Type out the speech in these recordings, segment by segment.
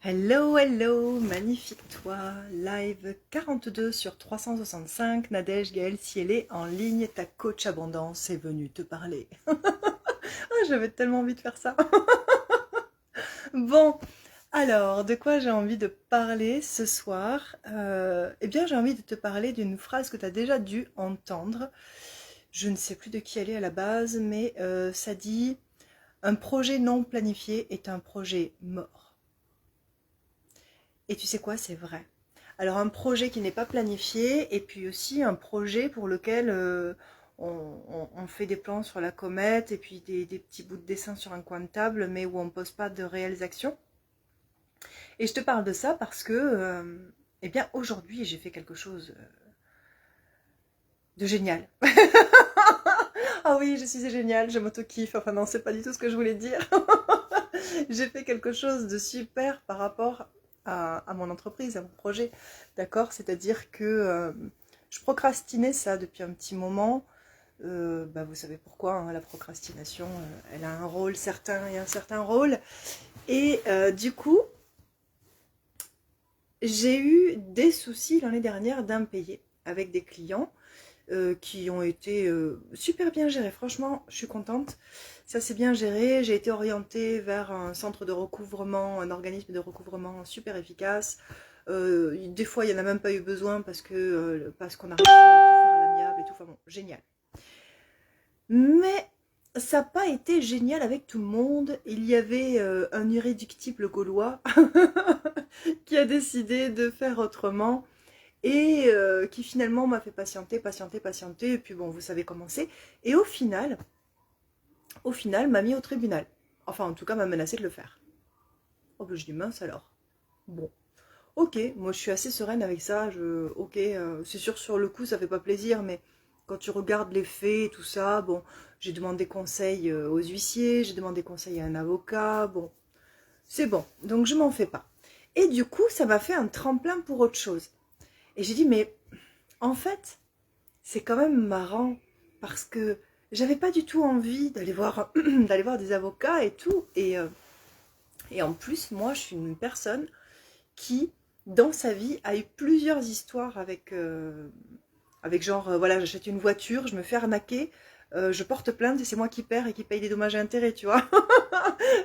Hello, hello, magnifique toi, live 42 sur 365, Nadège Gaëlle Cielé en ligne, ta coach abondance est venue te parler. J'avais tellement envie de faire ça. Bon, alors, de quoi j'ai envie de parler ce soir? Eh bien, j'ai envie de te parler d'une phrase que tu as déjà dû entendre. Je ne sais plus de qui elle est à la base, mais ça dit: un projet non planifié est un projet mort. Et tu sais quoi, c'est vrai. Alors un projet qui n'est pas planifié et puis aussi un projet pour lequel on fait des plans sur la comète et puis des petits bouts de dessin sur un coin de table mais où on ne pose pas de réelles actions. Et je te parle de ça parce que eh bien aujourd'hui j'ai fait quelque chose de génial. Ah oui, je suis géniale, je m'auto-kiffe. Enfin non, c'est pas du tout ce que je voulais dire. J'ai fait quelque chose de super par rapport à mon entreprise, à mon projet. D'accord? C'est-à-dire que je procrastinais ça depuis un petit moment. Vous savez pourquoi, hein, la procrastination, elle a un rôle certain et un certain rôle. Et du coup, j'ai eu des soucis l'année dernière d'impayés avec des clients qui ont été super bien gérés. Franchement, je suis contente. Ça s'est bien géré. J'ai été orientée vers un centre de recouvrement, un organisme de recouvrement super efficace. Des fois, il n'y en a même pas eu besoin parce qu'on a réussi à tout faire à l'amiable et tout. Enfin bon, génial. Mais ça n'a pas été génial avec tout le monde. Il y avait un irréductible gaulois qui a décidé de faire autrement et qui finalement m'a fait patienter, patienter, patienter, et puis bon, vous savez comment c'est. Et au final, m'a mis au tribunal. Enfin, en tout cas, m'a menacé de le faire. Oh, ben je dis mince alors. Bon, ok, moi je suis assez sereine avec ça, ok, c'est sûr sur le coup ça fait pas plaisir, mais quand tu regardes les faits et tout ça, bon, j'ai demandé conseil aux huissiers, j'ai demandé conseil à un avocat, bon, c'est bon, donc je m'en fais pas. Et du coup, ça m'a fait un tremplin pour autre chose. Et j'ai dit, mais en fait, c'est quand même marrant parce que j'avais pas du tout envie d'aller voir, d'aller voir des avocats et tout. Et en plus, moi, je suis une personne qui, dans sa vie, a eu plusieurs histoires avec genre, voilà, j'achète une voiture, je me fais arnaquer, je porte plainte et c'est moi qui perds et qui paye des dommages et intérêts, tu vois.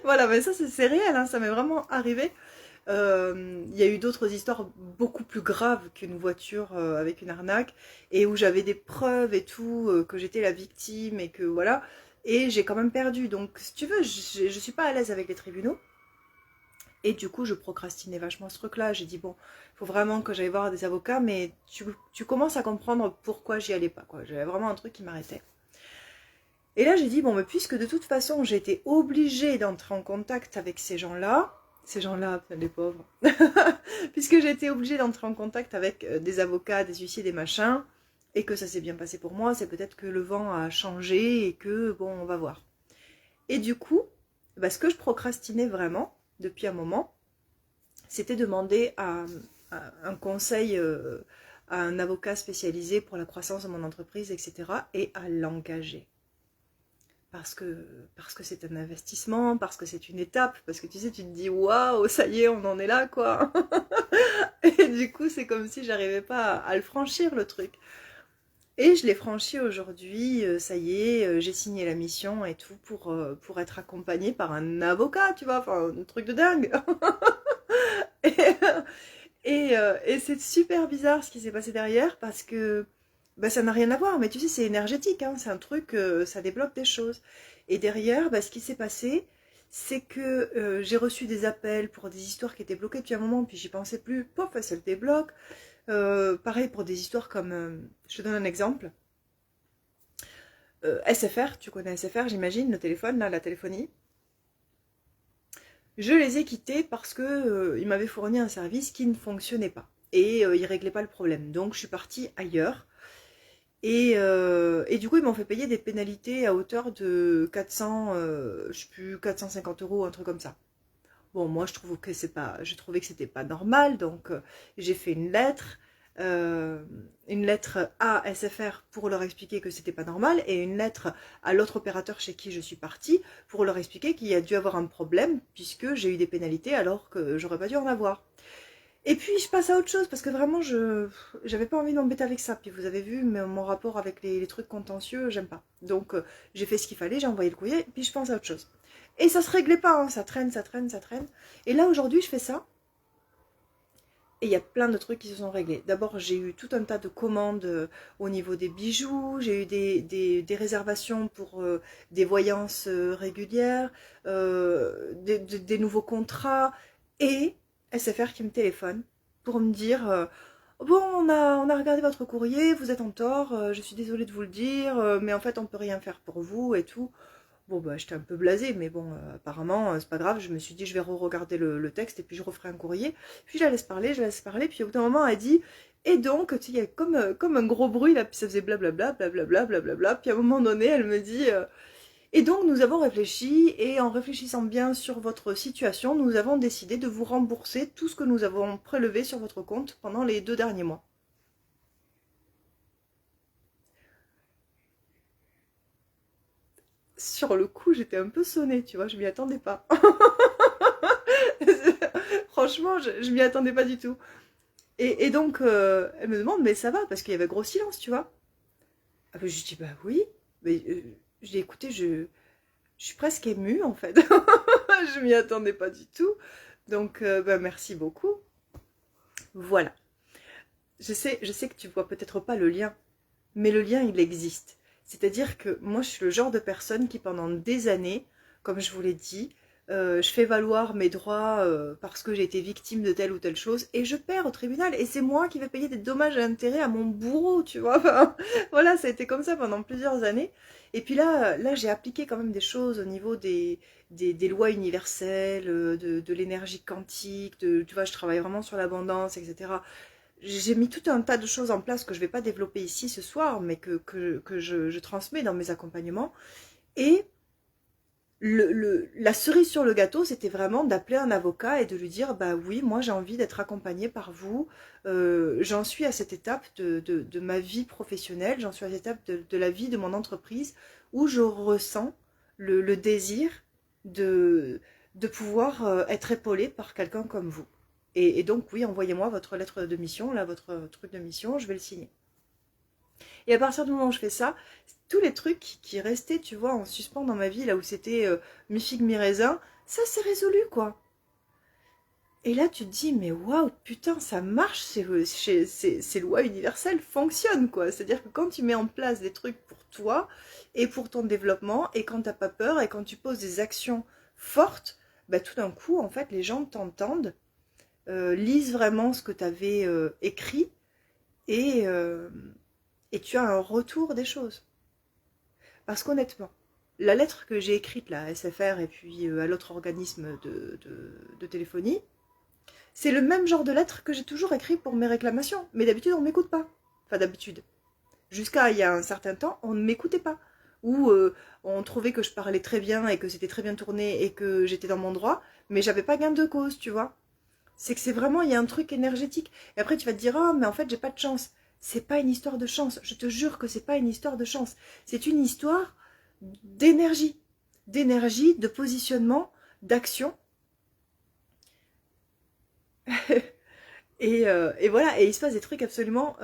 Voilà, mais ça, c'est réel, hein, ça m'est vraiment arrivé. Il y a eu d'autres histoires beaucoup plus graves qu'une voiture avec une arnaque et où j'avais des preuves et tout, que j'étais la victime et que voilà. Et j'ai quand même perdu. Donc, si tu veux, je suis pas à l'aise avec les tribunaux. Et du coup, je procrastinais vachement ce truc-là. J'ai dit, bon, il faut vraiment que j'aille voir des avocats, mais tu commences à comprendre pourquoi j'y allais pas, quoi. J'avais vraiment un truc qui m'arrêtait. Et là, j'ai dit, bon, mais puisque de toute façon, j'étais obligée d'entrer en contact avec ces gens-là, les pauvres, puisque j'ai été obligée d'entrer en contact avec des avocats, des huissiers, des machins, et que ça s'est bien passé pour moi, c'est peut-être que le vent a changé et que, bon, on va voir. Et du coup, ce que je procrastinais vraiment, depuis un moment, c'était demander un conseil à un avocat spécialisé pour la croissance de mon entreprise, etc. et à l'engager. Parce que c'est un investissement, parce que c'est une étape, parce que tu sais, tu te dis waouh, ça y est, on en est là, quoi. Et du coup, c'est comme si j'arrivais pas à le franchir, le truc. Et je l'ai franchi aujourd'hui, ça y est, j'ai signé la mission et tout pour être accompagnée par un avocat, tu vois, enfin, un truc de dingue. Et, et c'est super bizarre ce qui s'est passé derrière parce que ça n'a rien à voir, mais tu sais, c'est énergétique, hein, c'est un truc, ça débloque des choses. Et derrière, ce qui s'est passé, c'est que j'ai reçu des appels pour des histoires qui étaient bloquées depuis un moment, puis j'y pensais plus, pof, ça le débloque. Pareil pour des histoires comme, je te donne un exemple, SFR, tu connais SFR, j'imagine, le téléphone, là, la téléphonie. Je les ai quittés parce que ils m'avaient fourni un service qui ne fonctionnait pas et ils réglaient pas le problème. Donc je suis partie ailleurs et du coup ils m'ont fait payer des pénalités à hauteur de 400, je sais plus 450 euros, un truc comme ça. Bon, moi je trouvais que c'était pas normal, donc j'ai fait une lettre. une lettre à SFR pour leur expliquer que c'était pas normal et une lettre à l'autre opérateur chez qui je suis partie pour leur expliquer qu'il y a dû avoir un problème puisque j'ai eu des pénalités alors que j'aurais pas dû en avoir. Et puis je passe à autre chose parce que vraiment j'avais pas envie d'embêter avec ça. Puis vous avez vu mon rapport avec les trucs contentieux, j'aime pas. Donc j'ai fait ce qu'il fallait, j'ai envoyé le courrier, puis je pense à autre chose. Et ça se réglait pas, hein, ça traîne, ça traîne, ça traîne. Et là aujourd'hui je fais ça. Et il y a plein de trucs qui se sont réglés. D'abord, j'ai eu tout un tas de commandes au niveau des bijoux, j'ai eu des réservations pour des voyances régulières, des nouveaux contrats, et SFR qui me téléphone pour me dire bon, on a regardé votre courrier, vous êtes en tort, je suis désolée de vous le dire, mais en fait, on peut rien faire pour vous et tout. Bon, bah, j'étais un peu blasée, mais bon, apparemment, c'est pas grave. Je me suis dit, je vais re-regarder le texte et puis je referai un courrier. Puis je la laisse parler. Puis au bout d'un moment, elle dit, et donc, tu sais, il y a comme un gros bruit là, puis ça faisait blablabla, blablabla, blablabla. Puis à un moment donné, elle me dit, et donc, nous avons réfléchi, et en réfléchissant bien sur votre situation, nous avons décidé de vous rembourser tout ce que nous avons prélevé sur votre compte pendant les 2 derniers mois. Sur le coup, j'étais un peu sonnée, tu vois, je m'y attendais pas. Franchement, je m'y attendais pas du tout. Et donc, elle me demande, mais ça va, parce qu'il y avait gros silence, tu vois. Ah, ben, je dis, bah oui. Mais je dis, écoutez, je suis presque émue, en fait. Je m'y attendais pas du tout. Donc, bah, merci beaucoup. Voilà. Je sais que tu vois peut-être pas le lien, mais le lien, il existe. C'est-à-dire que moi, je suis le genre de personne qui, pendant des années, comme je vous l'ai dit, je fais valoir mes droits parce que j'ai été victime de telle ou telle chose et je perds au tribunal. Et c'est moi qui vais payer des dommages et intérêts à mon bourreau, tu vois. Enfin, voilà, ça a été comme ça pendant plusieurs années. Et puis là j'ai appliqué quand même des choses au niveau des lois universelles, de l'énergie quantique, tu vois, je travaille vraiment sur l'abondance, etc. J'ai mis tout un tas de choses en place que je ne vais pas développer ici ce soir, mais que je transmets dans mes accompagnements. Et la cerise sur le gâteau, c'était vraiment d'appeler un avocat et de lui dire, bah oui, moi j'ai envie d'être accompagnée par vous. J'en suis à cette étape de ma vie professionnelle, j'en suis à cette étape de la vie de mon entreprise où je ressens le désir de, de pouvoir être épaulée par quelqu'un comme vous. Et donc oui, envoyez-moi votre lettre de mission, là, votre truc de mission, je vais le signer. Et à partir du moment où je fais ça, tous les trucs qui restaient, tu vois, en suspens dans ma vie, là où c'était mi-figue, mi-raisin, ça c'est résolu, quoi. Et là, tu te dis, mais waouh, putain, ça marche, ces lois universelles fonctionnent, quoi. C'est-à-dire que quand tu mets en place des trucs pour toi et pour ton développement, et quand t'as pas peur, et quand tu poses des actions fortes, bah, tout d'un coup, en fait, les gens t'entendent, lisent vraiment ce que tu avais écrit, et, euh, et tu as un retour des choses. Parce qu'honnêtement, la lettre que j'ai écrite là, à SFR et puis à l'autre organisme de téléphonie, c'est le même genre de lettre que j'ai toujours écrit pour mes réclamations. Mais d'habitude, on ne m'écoute pas. Enfin, d'habitude. Jusqu'à il y a un certain temps, on ne m'écoutait pas. Ou on trouvait que je parlais très bien et que c'était très bien tourné et que j'étais dans mon droit, mais j'avais pas gain de cause, tu vois. C'est que c'est vraiment, il y a un truc énergétique. Et après, tu vas te dire, oh, mais en fait, j'ai pas de chance. C'est pas une histoire de chance. Je te jure que c'est pas une histoire de chance. C'est une histoire d'énergie. D'énergie, de positionnement, d'action. Et voilà, et il se passe des trucs absolument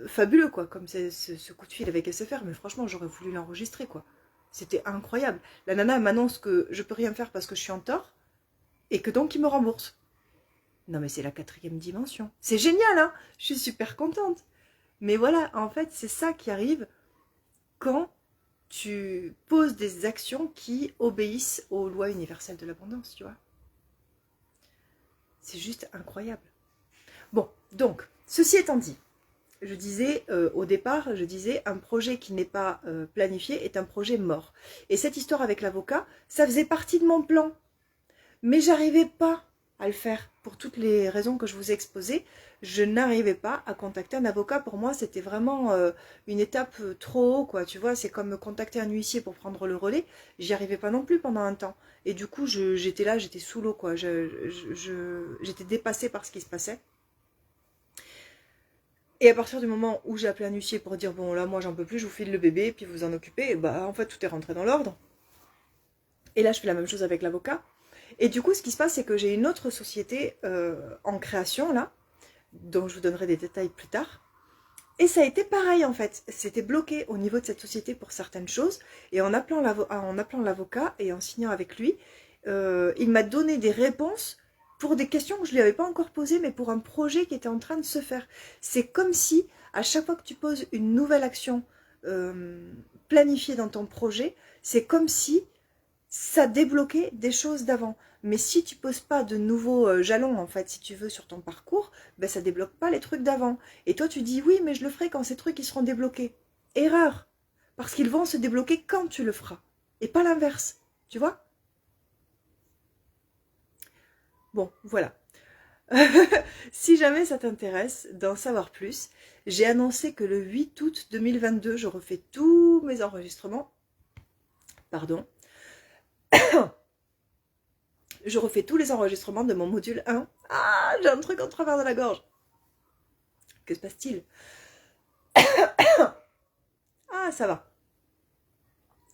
fabuleux, quoi. Comme ce coup de fil avec SFR. Mais franchement, j'aurais voulu l'enregistrer, quoi. C'était incroyable. La nana m'annonce que je peux rien faire parce que je suis en tort. Et que donc, il me rembourse. Non, mais c'est la 4e dimension. C'est génial, hein. Je suis super contente. Mais voilà, en fait, c'est ça qui arrive quand tu poses des actions qui obéissent aux lois universelles de l'abondance, tu vois. C'est juste incroyable. Bon, donc, ceci étant dit, je disais au départ, je disais un projet qui n'est pas planifié est un projet mort. Et cette histoire avec l'avocat, ça faisait partie de mon plan. Mais j'arrivais pas à le faire pour toutes les raisons que je vous ai exposées. Je n'arrivais pas à contacter un avocat. Pour moi, c'était vraiment une étape trop haut, quoi. Tu vois, c'est comme contacter un huissier pour prendre le relais. J'y arrivais pas non plus pendant un temps. Et du coup, j'étais là, j'étais sous l'eau, quoi. J'étais dépassée par ce qui se passait. Et à partir du moment où j'ai appelé un huissier pour dire bon là moi j'en peux plus, je vous file le bébé, puis vous en occupez, et bah en fait tout est rentré dans l'ordre. Et là je fais la même chose avec l'avocat. Et du coup ce qui se passe c'est que j'ai une autre société en création là, dont je vous donnerai des détails plus tard. Et ça a été pareil en fait, c'était bloqué au niveau de cette société pour certaines choses. Et en appelant l'avocat et en signant avec lui, il m'a donné des réponses pour des questions que je ne lui avais pas encore posées, mais pour un projet qui était en train de se faire. C'est comme si, à chaque fois que tu poses une nouvelle action planifiée dans ton projet, c'est comme si ça débloquait des choses d'avant. Mais si tu poses pas de nouveaux jalons, en fait, si tu veux, sur ton parcours, ben ça débloque pas les trucs d'avant. Et toi, tu dis, oui, mais je le ferai quand ces trucs ils seront débloqués. Erreur. Parce qu'ils vont se débloquer quand tu le feras. Et pas l'inverse. Tu vois? Bon, voilà. Si jamais ça t'intéresse d'en savoir plus, j'ai annoncé que le 8 août 2022, je refais tous mes enregistrements. Pardon. Je refais tous les enregistrements de mon module 1. Ah, j'ai un truc en travers de la gorge. Que se passe-t-il? Ah, ça va.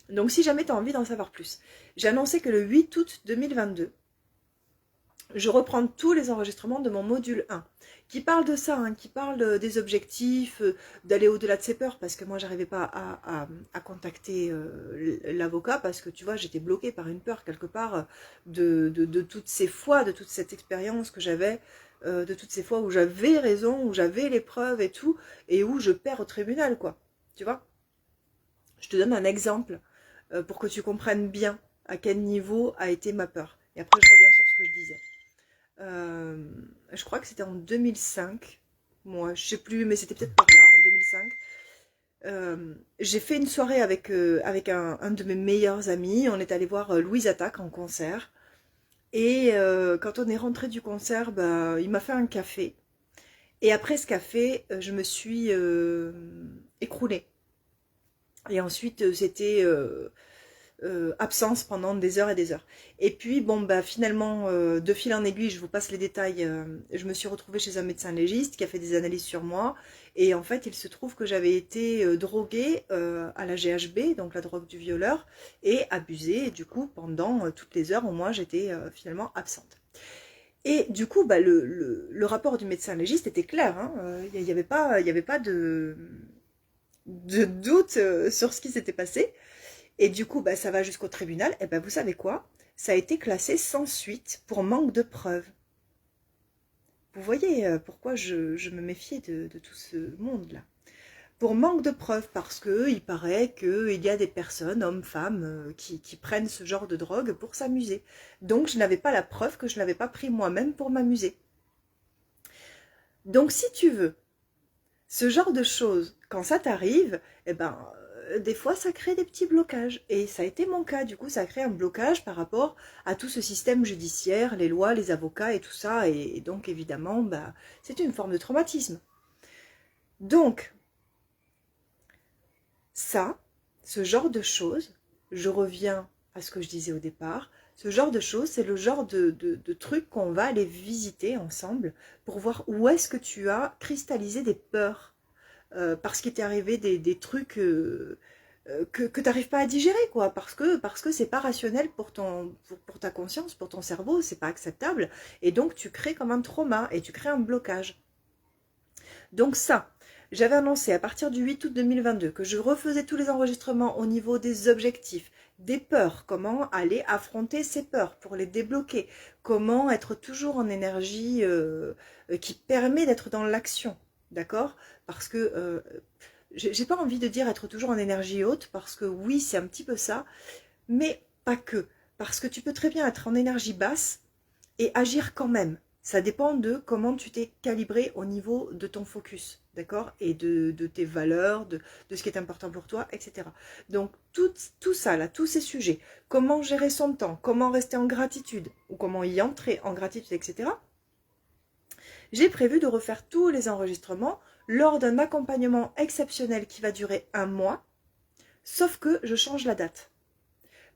Donc si jamais tu as envie d'en savoir plus, j'ai annoncé que le 8 août 2022, je reprends tous les enregistrements de mon module 1, qui parle de ça, hein, qui parle des objectifs, d'aller au-delà de ses peurs, parce que moi, j'arrivais pas à contacter l'avocat, parce que tu vois, j'étais bloquée par une peur quelque part de toutes ces fois, de toute cette expérience que j'avais, de toutes ces fois où j'avais raison, où j'avais les preuves et tout, et où je perds au tribunal, quoi. Tu vois? Je te donne un exemple pour que tu comprennes bien à quel niveau a été ma peur. Et après, je reviens sur ce que je disais. Je crois que c'était en 2005. Moi, je sais plus, mais c'était peut-être par là, en 2005. J'ai fait une soirée avec un de mes meilleurs amis. On est allé voir Louise Attaque en concert. Et quand on est rentré du concert, bah, il m'a fait un café. Et après ce café, je me suis écroulée. Et ensuite, c'était absence pendant des heures et des heures. Et puis, bon, bah, finalement, de fil en aiguille, je vous passe les détails, je me suis retrouvée chez un médecin légiste qui a fait des analyses sur moi. Et en fait, il se trouve que j'avais été droguée à la GHB, donc la drogue du violeur, et abusée. Et du coup, pendant toutes les heures, au moins, j'étais finalement absente. Et du coup, bah, le rapport du médecin légiste était clair. Il n'y avait pas de doute sur ce qui s'était passé. Et du coup, bah, ça va jusqu'au tribunal. Et ben, vous savez quoi? Ça a été classé sans suite pour manque de preuves. Vous voyez pourquoi je me méfiais de tout ce monde-là. Pour manque de preuves, parce qu'il paraît qu'il y a des personnes, hommes, femmes, qui prennent ce genre de drogue pour s'amuser. Donc, je n'avais pas la preuve que je ne l'avais pas pris moi-même pour m'amuser. Donc, si tu veux, ce genre de choses, quand ça t'arrive, eh ben, des fois, ça crée des petits blocages. Et ça a été mon cas. Du coup, ça a créé un blocage par rapport à tout ce système judiciaire, les lois, les avocats et tout ça. Et donc, évidemment, bah, c'est une forme de traumatisme. Donc, ça, ce genre de choses, je reviens à ce que je disais au départ, ce genre de choses, c'est le genre de trucs qu'on va aller visiter ensemble pour voir où est-ce que tu as cristallisé des peurs. Parce qu'il t'est arrivé des trucs que tu n'arrives pas à digérer, quoi, parce que c'est pas rationnel pour ta conscience, pour ton cerveau, c'est pas acceptable, et donc tu crées comme un trauma, et tu crées un blocage. Donc ça, j'avais annoncé à partir du 8 août 2022 que je refaisais tous les enregistrements au niveau des objectifs, des peurs, comment aller affronter ces peurs pour les débloquer, comment être toujours en énergie qui permet d'être dans l'action, d'accord? Parce que j'ai pas envie de dire être toujours en énergie haute, parce que oui, c'est un petit peu ça, mais pas que. Parce que tu peux très bien être en énergie basse et agir quand même. Ça dépend de comment tu t'es calibré au niveau de ton focus, d'accord? Et de tes valeurs, de ce qui est important pour toi, etc. Donc, tout ça, là, tous ces sujets, comment gérer son temps, comment rester en gratitude, ou comment y entrer en gratitude, etc. J'ai prévu de refaire tous les enregistrements lors d'un accompagnement exceptionnel qui va durer 1 mois, sauf que je change la date.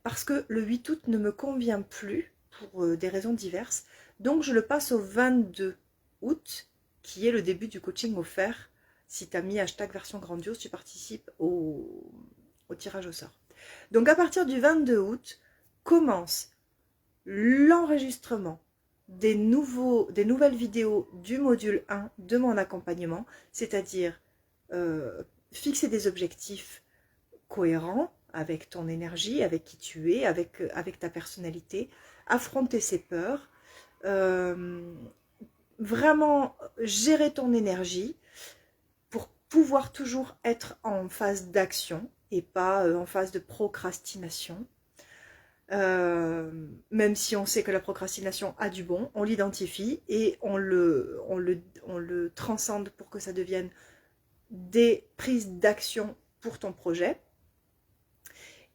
Parce que le 8 août ne me convient plus, pour des raisons diverses, donc je le passe au 22 août, qui est le début du coaching offert Si tu as mis hashtag version grandiose, tu participes au tirage au sort. Donc à partir du 22 août, commence l'enregistrement des nouvelles vidéos du module 1 de mon accompagnement, c'est-à-dire fixer des objectifs cohérents avec ton énergie, avec qui tu es, avec ta personnalité, affronter ses peurs, vraiment gérer ton énergie pour pouvoir toujours être en phase d'action et pas en phase de procrastination. Même si on sait que la procrastination a du bon, on l'identifie et on le transcende pour que ça devienne des prises d'action pour ton projet.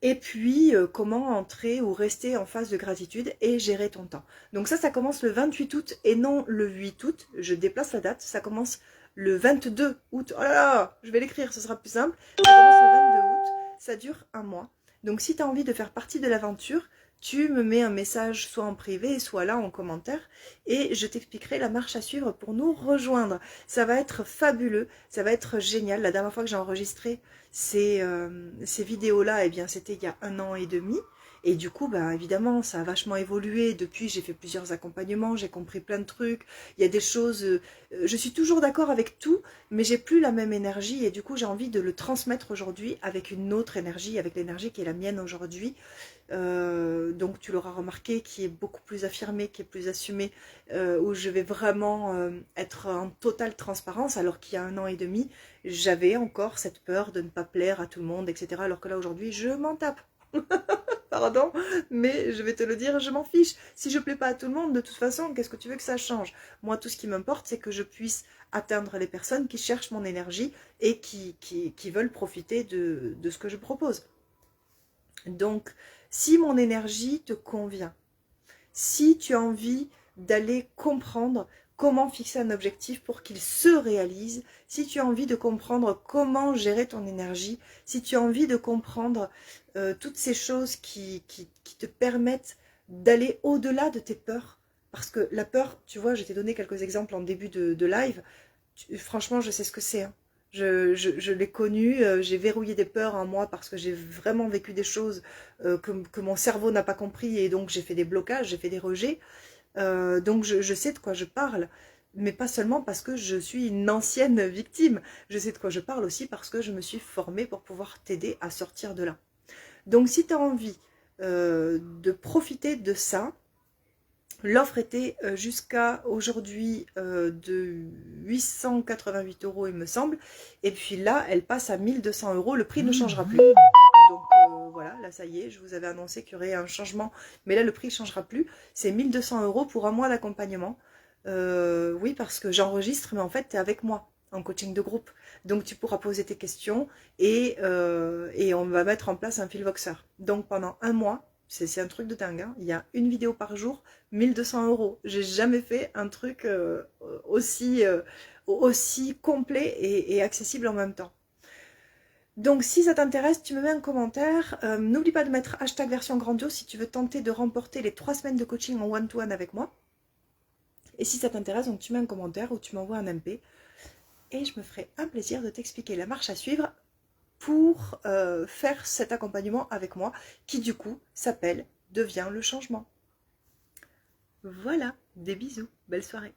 Et puis, comment entrer ou rester en phase de gratitude et gérer ton temps. Donc ça commence le 28 août et non le 8 août. Je déplace la date, ça commence le 22 août. Oh là là, je vais l'écrire, ce sera plus simple. Ça commence le 22 août, ça dure un mois. Donc si tu as envie de faire partie de l'aventure, tu me mets un message soit en privé, soit là en commentaire et je t'expliquerai la marche à suivre pour nous rejoindre. Ça va être fabuleux, ça va être génial. La dernière fois que j'ai enregistré ces vidéos-là, eh bien c'était il y a 1 an et demi. Et du coup, bah, évidemment, ça a vachement évolué. Depuis, j'ai fait plusieurs accompagnements, j'ai compris plein de trucs. Il y a des choses... je suis toujours d'accord avec tout, mais j'ai plus la même énergie. Et du coup, j'ai envie de le transmettre aujourd'hui avec une autre énergie, avec l'énergie qui est la mienne aujourd'hui. Donc, tu l'auras remarqué, qui est beaucoup plus affirmée, qui est plus assumée, où je vais vraiment être en totale transparence, alors qu'il y a 1 an et demi, j'avais encore cette peur de ne pas plaire à tout le monde, etc. Alors que là, aujourd'hui, je m'en tape. Pardon, mais je vais te le dire, je m'en fiche. Si je plais pas à tout le monde, de toute façon, qu'est-ce que tu veux que ça change? Moi, tout ce qui m'importe, c'est que je puisse atteindre les personnes qui cherchent mon énergie et qui veulent profiter de ce que je propose. Donc, si mon énergie te convient, si tu as envie d'aller comprendre comment fixer un objectif pour qu'il se réalise, si tu as envie de comprendre comment gérer ton énergie, si tu as envie de comprendre toutes ces choses qui te permettent d'aller au-delà de tes peurs. Parce que la peur, tu vois, je t'ai donné quelques exemples en début de live, franchement, je sais ce que c'est. Hein. Je l'ai connu, j'ai verrouillé des peurs en moi parce que j'ai vraiment vécu des choses que mon cerveau n'a pas compris et donc j'ai fait des blocages, j'ai fait des rejets. Donc je sais de quoi je parle, mais pas seulement parce que je suis une ancienne victime. Je sais de quoi je parle aussi parce que je me suis formée pour pouvoir t'aider à sortir de là. Donc si tu as envie de profiter de ça, l'offre était jusqu'à aujourd'hui de 888 €, il me semble. Et puis là, elle passe à 1200 €. Le prix ne changera plus. Donc voilà, là ça y est, je vous avais annoncé qu'il y aurait un changement. Mais là, le prix ne changera plus. C'est 1200 € pour 1 mois d'accompagnement. Oui, parce que j'enregistre, mais en fait, tu es avec moi en coaching de groupe. Donc tu pourras poser tes questions et on va mettre en place un Filvoxer. Donc pendant 1 mois, c'est un truc de dingue, hein. Il y a une vidéo par jour, 1200 €. J'ai jamais fait un truc aussi complet et accessible en même temps. Donc si ça t'intéresse, tu me mets un commentaire. N'oublie pas de mettre hashtag version grandiose si tu veux tenter de remporter les 3 semaines de coaching en one-to-one avec moi. Et si ça t'intéresse, donc tu mets un commentaire ou tu m'envoies un MP. Et je me ferai un plaisir de t'expliquer la marche à suivre pour faire cet accompagnement avec moi, qui du coup s'appelle « Deviens le changement ». Voilà, des bisous, belle soirée.